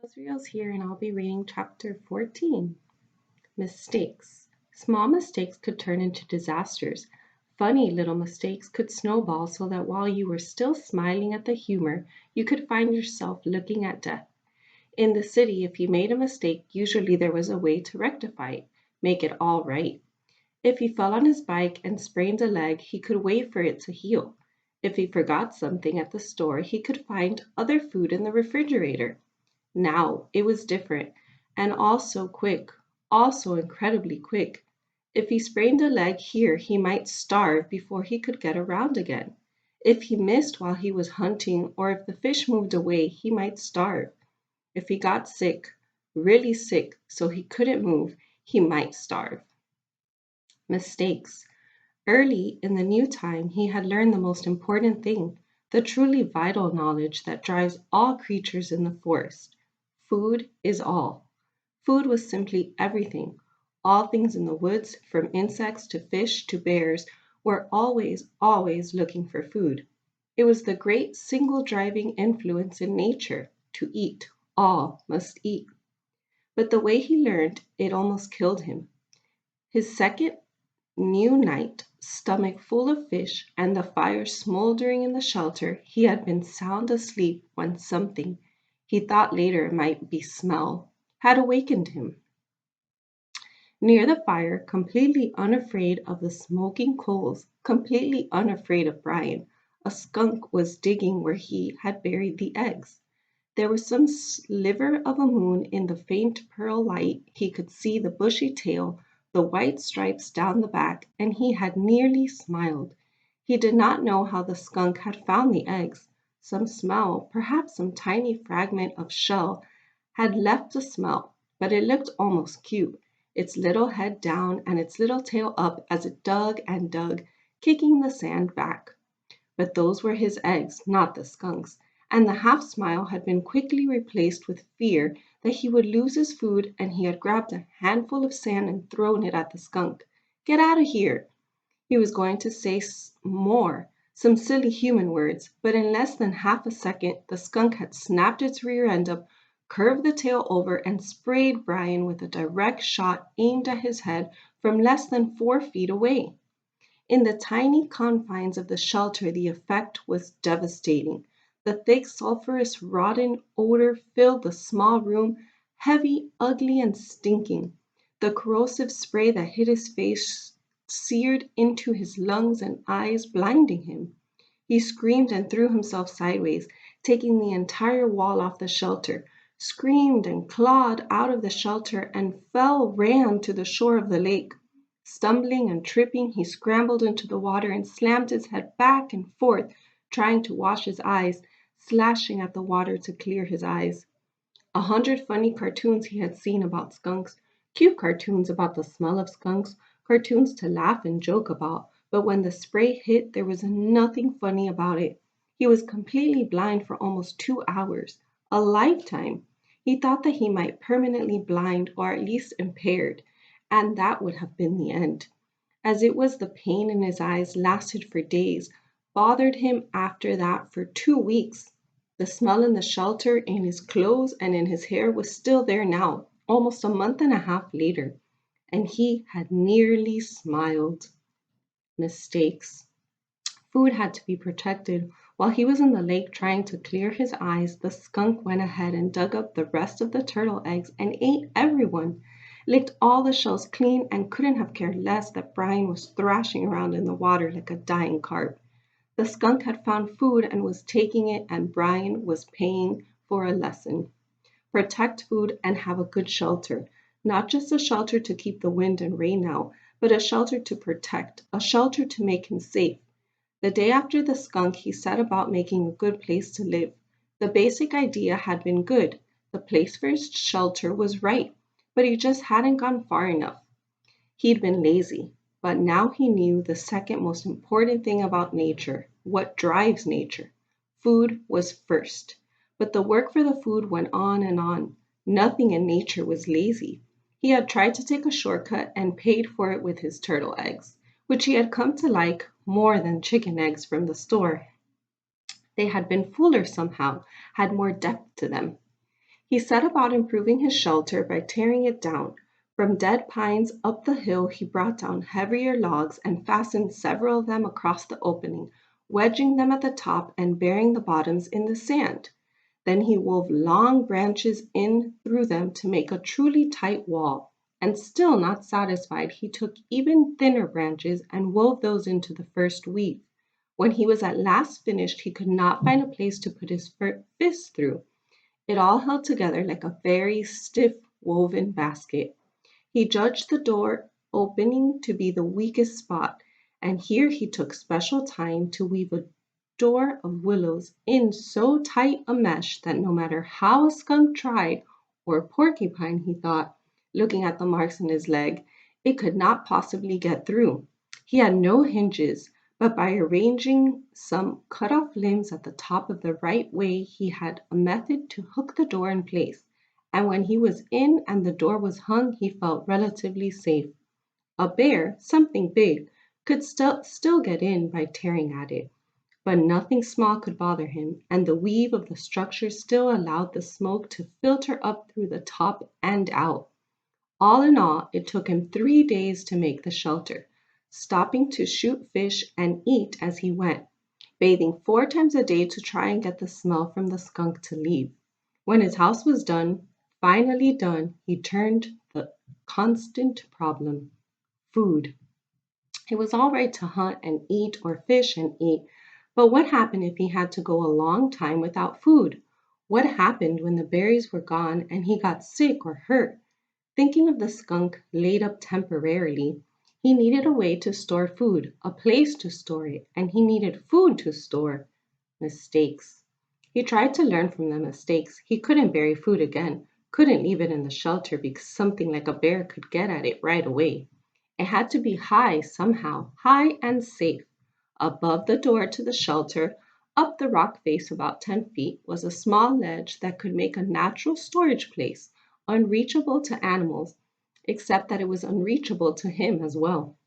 Los Rios here, and I'll be reading chapter 14. Mistakes. Small mistakes could turn into disasters. Funny little mistakes could snowball so that while you were still smiling at the humor, you could find yourself looking at death. In the city, if you made a mistake, usually there was a way to rectify it, make it all right. If he fell on his bike and sprained a leg, he could wait for it to heal. If he forgot something at the store, he could find other food in the refrigerator. Now it was different, and also quick, also incredibly quick. If he sprained a leg here, he might starve before he could get around again. If he missed while he was hunting, or if the fish moved away, he might starve. If he got sick, really sick, so he couldn't move, he might starve. Mistakes. Early in the new time, he had learned the most important thing, the truly vital knowledge that drives all creatures in the forest. Food is all. Food was simply everything. All things in the woods, from insects to fish to bears, were always, always looking for food. It was the great single driving influence in nature to eat. All must eat. But the way he learned, it almost killed him. His second new night, stomach full of fish, and the fire smoldering in the shelter, he had been sound asleep when something, he thought later it might be smell, had awakened him. Near the fire, completely unafraid of the smoking coals, completely unafraid of Brian, a skunk was digging where he had buried the eggs. There was some sliver of a moon in the faint pearl light. He could see the bushy tail, the white stripes down the back, and he had nearly smiled. He did not know how the skunk had found the eggs. Some smell, perhaps some tiny fragment of shell, had left the smell, but it looked almost cute, its little head down and its little tail up as it dug and dug, kicking the sand back. But those were his eggs, not the skunk's, and the half smile had been quickly replaced with fear that he would lose his food, and he had grabbed a handful of sand and thrown it at the skunk. Get out of here! He was going to say more, some silly human words, but in less than half a second the skunk had snapped its rear end up, curved the tail over, and sprayed Brian with a direct shot aimed at his head from less than 4 feet away. In the tiny confines of the shelter, the effect was devastating. The thick, sulphurous, rotten odor filled the small room, heavy, ugly, and stinking. The corrosive spray that hit his face seared into his lungs and eyes, blinding him. He screamed and threw himself sideways, taking the entire wall off the shelter, screamed and clawed out of the shelter, and ran to the shore of the lake. Stumbling and tripping, he scrambled into the water and slammed his head back and forth, trying to wash his eyes, slashing at the water to clear his eyes. 100 funny cartoons he had seen about skunks, cute cartoons about the smell of skunks, cartoons to laugh and joke about, but when the spray hit, there was nothing funny about it. He was completely blind for almost 2 hours, a lifetime. He thought that he might permanently blind or at least impaired, and that would have been the end. As it was, the pain in his eyes lasted for days, bothered him after that for 2 weeks. The smell in the shelter, in his clothes, and in his hair was still there now, almost a month and a half later, and he had nearly smiled. Mistakes. Food had to be protected. While he was in the lake trying to clear his eyes, the skunk went ahead and dug up the rest of the turtle eggs and ate everyone, licked all the shells clean, and couldn't have cared less that Brian was thrashing around in the water like a dying carp. The skunk had found food and was taking it, and Brian was paying for a lesson. Protect food and have a good shelter. Not just a shelter to keep the wind and rain out, but a shelter to protect, a shelter to make him safe. The day after the skunk, he set about making a good place to live. The basic idea had been good. The place for his shelter was right, but he just hadn't gone far enough. He'd been lazy, but now he knew the second most important thing about nature, what drives nature. Food was first. But the work for the food went on and on. Nothing in nature was lazy. He had tried to take a shortcut and paid for it with his turtle eggs, which he had come to like more than chicken eggs from the store. They had been fuller somehow, had more depth to them. He set about improving his shelter by tearing it down. From dead pines up the hill he brought down heavier logs and fastened several of them across the opening, wedging them at the top and burying the bottoms in the sand. Then he wove long branches in through them to make a truly tight wall. And still not satisfied, he took even thinner branches and wove those into the first weave. When he was at last finished, he could not find a place to put his fist through. It all held together like a very stiff woven basket. He judged the door opening to be the weakest spot, and here he took special time to weave a door of willows in so tight a mesh that no matter how a skunk tried, or porcupine, he thought, looking at the marks in his leg, it could not possibly get through. He had no hinges, but by arranging some cut off limbs at the top of the right way, he had a method to hook the door in place, and when he was in and the door was hung, he felt relatively safe. A bear, something big, could still get in by tearing at it, but nothing small could bother him, and the weave of the structure still allowed the smoke to filter up through the top and out. All in all, it took him 3 days to make the shelter, stopping to shoot fish and eat as he went, bathing 4 times a day to try and get the smell from the skunk to leave. When his house was done, finally done, he turned the constant problem: food. It was all right to hunt and eat or fish and eat, but what happened if he had to go a long time without food? What happened when the berries were gone and he got sick or hurt? Thinking of the skunk laid up temporarily, he needed a way to store food, a place to store it, and he needed food to store. Mistakes. He tried to learn from the mistakes. He couldn't bury food again, couldn't leave it in the shelter because something like a bear could get at it right away. It had to be high somehow, high and safe. Above the door to the shelter, up the rock face about 10 feet, was a small ledge that could make a natural storage place, unreachable to animals, except that it was unreachable to him as well.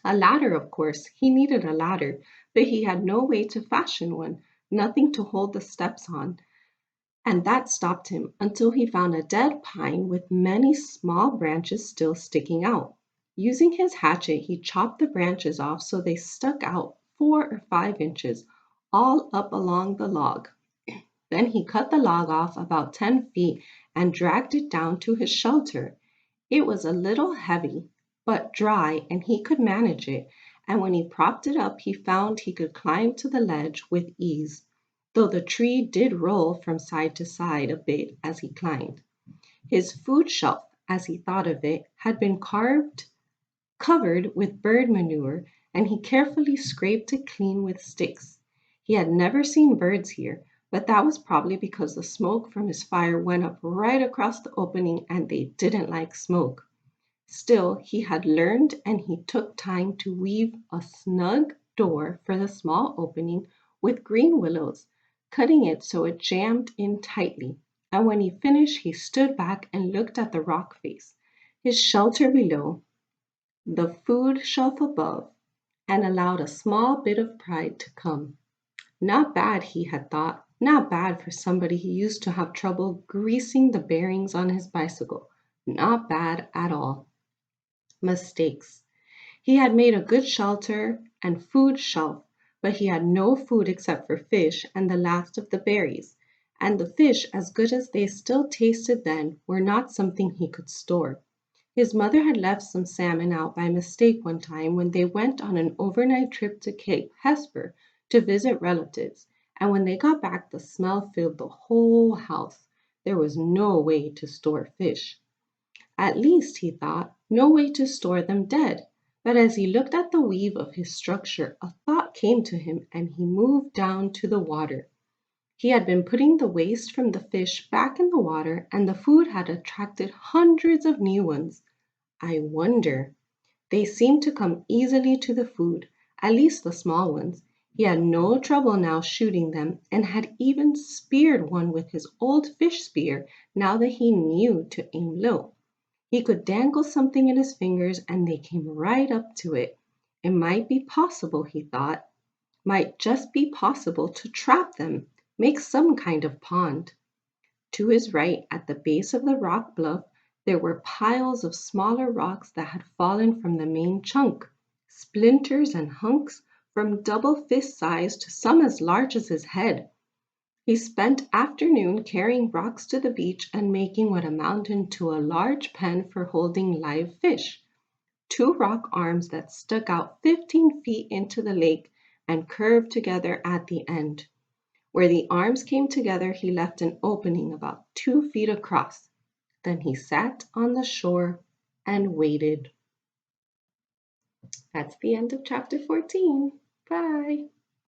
A ladder, of course, he needed a ladder, but he had no way to fashion one, nothing to hold the steps on, and that stopped him until he found a dead pine with many small branches still sticking out. Using his hatchet, he chopped the branches off so they stuck out 4 or 5 inches, all up along the log. Then he cut the log off about 10 feet and dragged it down to his shelter. It was a little heavy, but dry, and he could manage it, and when he propped it up, he found he could climb to the ledge with ease, though the tree did roll from side to side a bit as he climbed. His food shelf, as he thought of it, had been covered with bird manure, and he carefully scraped it clean with sticks. He had never seen birds here, but that was probably because the smoke from his fire went up right across the opening and they didn't like smoke. Still, he had learned and he took time to weave a snug door for the small opening with green willows, cutting it so it jammed in tightly. And when he finished, he stood back and looked at the rock face, his shelter below, the food shelf above, and allowed a small bit of pride to come. Not bad, he had thought, not bad for somebody who used to have trouble greasing the bearings on his bicycle. Not bad at all. Mistakes. He had made a good shelter and food shelf, but he had no food except for fish and the last of the berries. And the fish, as good as they still tasted then, were not something he could store. His mother had left some salmon out by mistake one time when they went on an overnight trip to Cape Hesper to visit relatives, and when they got back, the smell filled the whole house. There was no way to store fish. At least, he thought, no way to store them dead. But as he looked at the weave of his structure, a thought came to him and he moved down to the water. He had been putting the waste from the fish back in the water, and the food had attracted hundreds of new ones. I wonder. They seemed to come easily to the food, at least the small ones. He had no trouble now shooting them, and had even speared one with his old fish spear now that he knew to aim low. He could dangle something in his fingers and they came right up to it. It might be possible, he thought, might just be possible to trap them, make some kind of pond. To his right, at the base of the rock bluff, there were piles of smaller rocks that had fallen from the main chunk, splinters and hunks from double fist size to some as large as his head. He spent afternoon carrying rocks to the beach and making what amounted to a large pen for holding live fish. Two rock arms that stuck out 15 feet into the lake and curved together at the end. Where the arms came together, he left an opening about 2 feet across. Then he sat on the shore and waited. That's the end of chapter 14. Bye.